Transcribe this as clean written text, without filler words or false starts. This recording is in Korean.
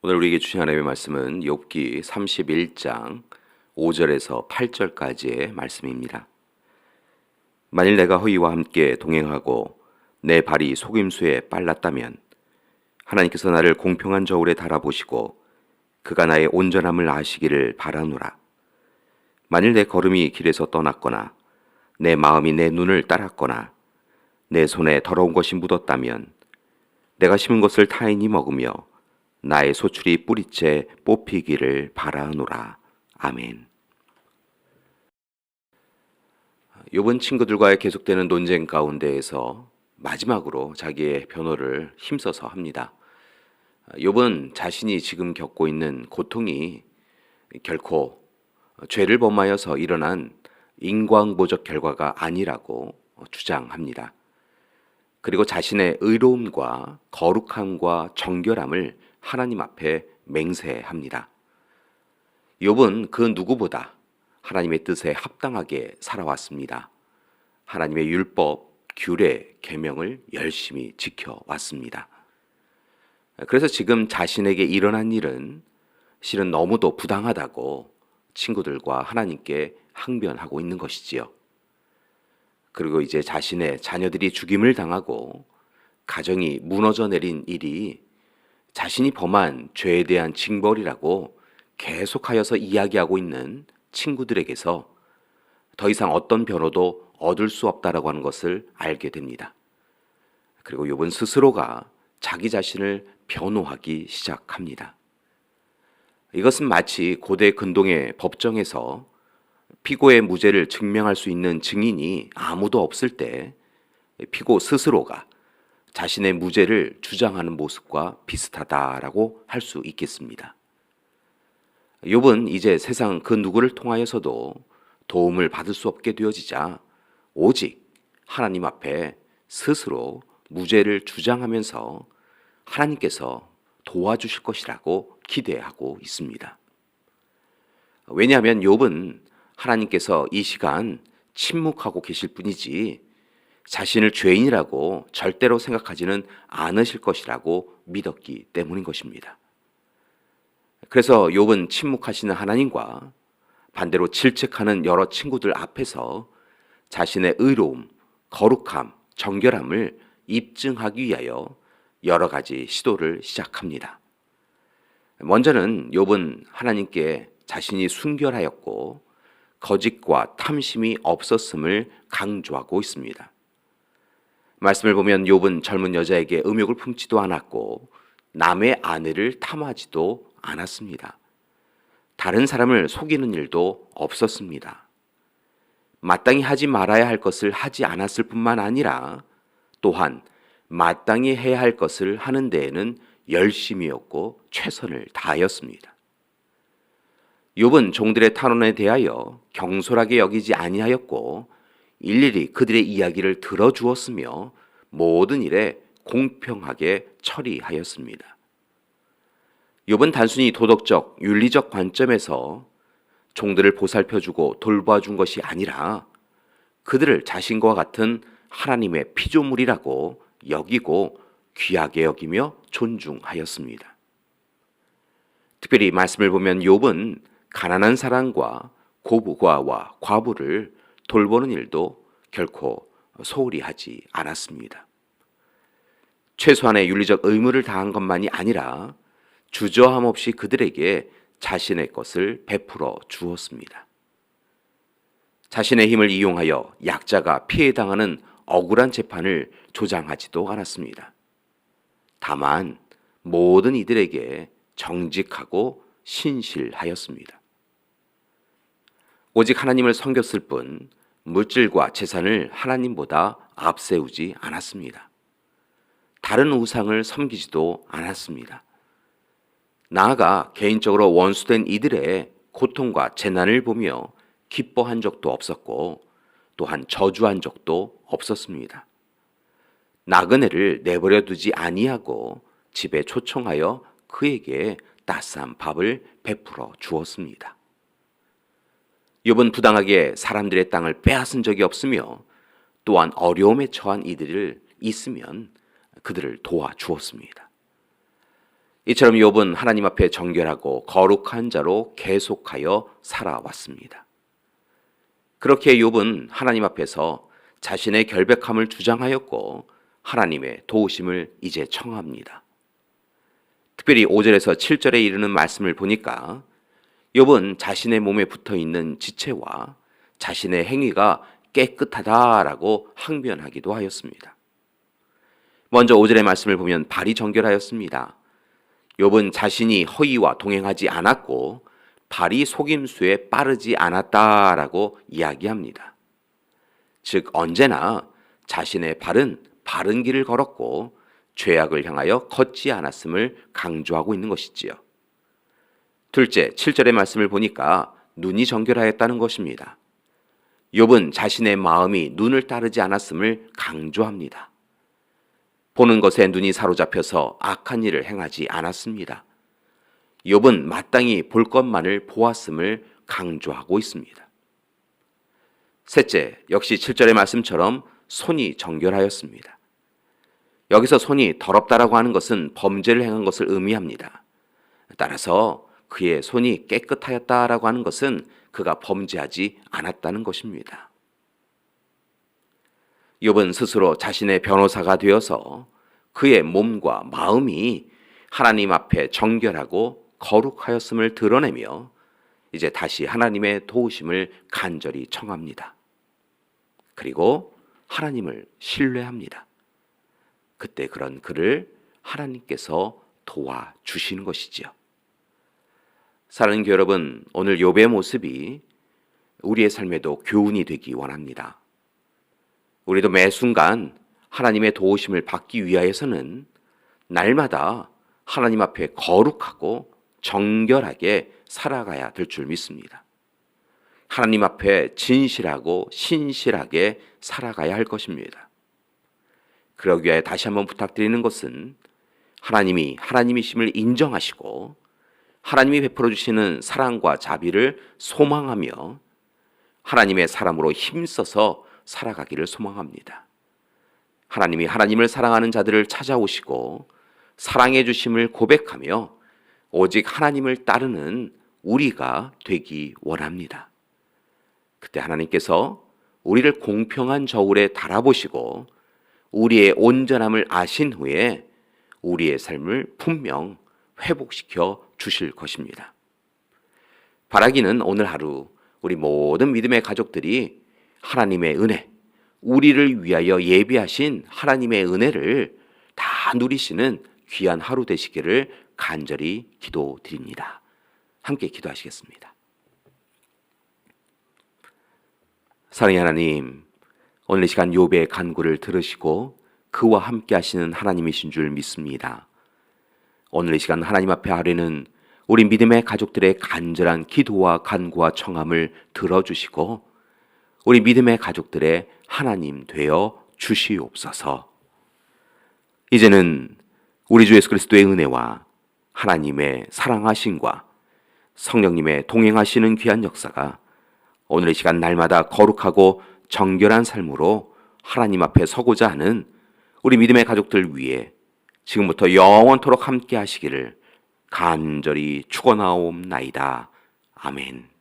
오늘 우리에게 주신 하나님의 말씀은 욥기 31장 5절에서 8절까지의 말씀입니다. 만일 내가 허위와 함께 동행하고 내 발이 속임수에 빨랐다면 하나님께서 나를 공평한 저울에 달아보시고 그가 나의 온전함을 아시기를 바라노라. 만일 내 걸음이 길에서 떠났거나 내 마음이 내 눈을 따랐거나 내 손에 더러운 것이 묻었다면 내가 심은 것을 타인이 먹으며 나의 소출이 뿌리째 뽑히기를 바라노라. 아멘. 욥은 친구들과의 계속되는 논쟁 가운데에서 마지막으로 자기의 변호를 힘써서 합니다. 욥은 자신이 지금 겪고 있는 고통이 결코 죄를 범하여서 일어난 인과응보적 결과가 아니라고 주장합니다. 그리고 자신의 의로움과 거룩함과 정결함을 하나님 앞에 맹세합니다. 욥은 그 누구보다 하나님의 뜻에 합당하게 살아왔습니다. 하나님의 율법, 규례, 계명을 열심히 지켜왔습니다. 그래서 지금 자신에게 일어난 일은 실은 너무도 부당하다고 친구들과 하나님께 항변하고 있는 것이지요. 그리고 이제 자신의 자녀들이 죽임을 당하고 가정이 무너져 내린 일이 자신이 범한 죄에 대한 징벌이라고 계속하여서 이야기하고 있는 친구들에게서 더 이상 어떤 변호도 얻을 수 없다라고 하는 것을 알게 됩니다. 그리고 욥은 스스로가 자기 자신을 변호하기 시작합니다. 이것은 마치 고대 근동의 법정에서 피고의 무죄를 증명할 수 있는 증인이 아무도 없을 때 피고 스스로가 자신의 무죄를 주장하는 모습과 비슷하다라고 할 수 있겠습니다. 욥은 이제 세상 그 누구를 통하여서도 도움을 받을 수 없게 되어지자 오직 하나님 앞에 스스로 무죄를 주장하면서 하나님께서 도와주실 것이라고 기대하고 있습니다. 왜냐하면 욥은 하나님께서 이 시간 침묵하고 계실 뿐이지 자신을 죄인이라고 절대로 생각하지는 않으실 것이라고 믿었기 때문인 것입니다. 그래서 욥은 침묵하시는 하나님과 반대로 질책하는 여러 친구들 앞에서 자신의 의로움, 거룩함, 정결함을 입증하기 위하여 여러 가지 시도를 시작합니다. 먼저는 욥은 하나님께 자신이 순결하였고 거짓과 탐심이 없었음을 강조하고 있습니다. 말씀을 보면 욥은 젊은 여자에게 음욕을 품지도 않았고 남의 아내를 탐하지도 않았습니다. 다른 사람을 속이는 일도 없었습니다. 마땅히 하지 말아야 할 것을 하지 않았을 뿐만 아니라 또한 마땅히 해야 할 것을 하는 데에는 열심이었고 최선을 다하였습니다. 욥은 종들의 탄원에 대하여 경솔하게 여기지 아니하였고 일일이 그들의 이야기를 들어주었으며 모든 일에 공평하게 처리하였습니다. 욥은 단순히 도덕적, 윤리적 관점에서 종들을 보살펴주고 돌봐준 것이 아니라 그들을 자신과 같은 하나님의 피조물이라고 여기고 귀하게 여기며 존중하였습니다. 특별히 말씀을 보면 욥은 가난한 사람과 고부가와 과부를 돌보는 일도 결코 소홀히 하지 않았습니다. 최소한의 윤리적 의무를 다한 것만이 아니라 주저함 없이 그들에게 자신의 것을 베풀어 주었습니다. 자신의 힘을 이용하여 약자가 피해당하는 억울한 재판을 조장하지도 않았습니다. 다만 모든 이들에게 정직하고 신실하였습니다. 오직 하나님을 섬겼을 뿐 물질과 재산을 하나님보다 앞세우지 않았습니다. 다른 우상을 섬기지도 않았습니다. 나아가 개인적으로 원수된 이들의 고통과 재난을 보며 기뻐한 적도 없었고 또한 저주한 적도 없었습니다. 나그네를 내버려 두지 아니하고 집에 초청하여 그에게 따스한 밥을 베풀어 주었습니다. 욥은 부당하게 사람들의 땅을 빼앗은 적이 없으며 또한 어려움에 처한 이들을 있으면 그들을 도와주었습니다. 이처럼 욥은 하나님 앞에 정결하고 거룩한 자로 계속하여 살아왔습니다. 그렇게 욥은 하나님 앞에서 자신의 결백함을 주장하였고 하나님의 도우심을 이제 청합니다. 특별히 5절에서 7절에 이르는 말씀을 보니까 욥은 자신의 몸에 붙어있는 지체와 자신의 행위가 깨끗하다라고 항변하기도 하였습니다. 먼저 5절의 말씀을 보면 발이 정결하였습니다. 욥은 자신이 허위와 동행하지 않았고 발이 속임수에 빠르지 않았다라고 이야기합니다. 즉 언제나 자신의 발은 바른 길을 걸었고 죄악을 향하여 걷지 않았음을 강조하고 있는 것이지요. 둘째, 7절의 말씀을 보니까 눈이 정결하였다는 것입니다. 욥은 자신의 마음이 눈을 따르지 않았음을 강조합니다. 보는 것에 눈이 사로잡혀서 악한 일을 행하지 않았습니다. 욥은 마땅히 볼 것만을 보았음을 강조하고 있습니다. 셋째, 역시 7절의 말씀처럼 손이 정결하였습니다. 여기서 손이 더럽다라고 하는 것은 범죄를 행한 것을 의미합니다. 따라서 그의 손이 깨끗하였다라고 하는 것은 그가 범죄하지 않았다는 것입니다. 욥은 스스로 자신의 변호사가 되어서 그의 몸과 마음이 하나님 앞에 정결하고 거룩하였음을 드러내며 이제 다시 하나님의 도우심을 간절히 청합니다. 그리고 하나님을 신뢰합니다. 그때 그런 그를 하나님께서 도와주시는 것이지요. 사랑하는 교회 여러분, 오늘 욥의 모습이 우리의 삶에도 교훈이 되기 원합니다. 우리도 매 순간 하나님의 도우심을 받기 위하여서는 날마다 하나님 앞에 거룩하고 정결하게 살아가야 될 줄 믿습니다. 하나님 앞에 진실하고 신실하게 살아가야 할 것입니다. 그러기 위해 다시 한번 부탁드리는 것은 하나님이 하나님이심을 인정하시고 하나님이 베풀어 주시는 사랑과 자비를 소망하며 하나님의 사람으로 힘써서 살아가기를 소망합니다. 하나님이 하나님을 사랑하는 자들을 찾아오시고 사랑해 주심을 고백하며 오직 하나님을 따르는 우리가 되기 원합니다. 그때 하나님께서 우리를 공평한 저울에 달아보시고 우리의 온전함을 아신 후에 우리의 삶을 분명 회복시켜 주실 것입니다. 바라기는 오늘 하루 우리 모든 믿음의 가족들이 하나님의 은혜, 우리를 위하여 예비하신 하나님의 은혜를 다 누리시는 귀한 하루 되시기를 간절히 기도드립니다. 함께 기도하시겠습니다. 사랑의 하나님, 오늘 이 시간 욥의 간구를 들으시고 그와 함께 하시는 하나님이신 줄 믿습니다. 오늘 이 시간 하나님 앞에 아뢰는 우리 믿음의 가족들의 간절한 기도와 간구와 청함을 들어주시고 우리 믿음의 가족들의 하나님 되어 주시옵소서. 이제는 우리 주 예수 그리스도의 은혜와 하나님의 사랑하심과 성령님의 동행하시는 귀한 역사가 오늘 이 시간 날마다 거룩하고 정결한 삶으로 하나님 앞에 서고자 하는 우리 믿음의 가족들 위해 지금부터 영원토록 함께 하시기를 간절히 축원하옵나이다. 아멘.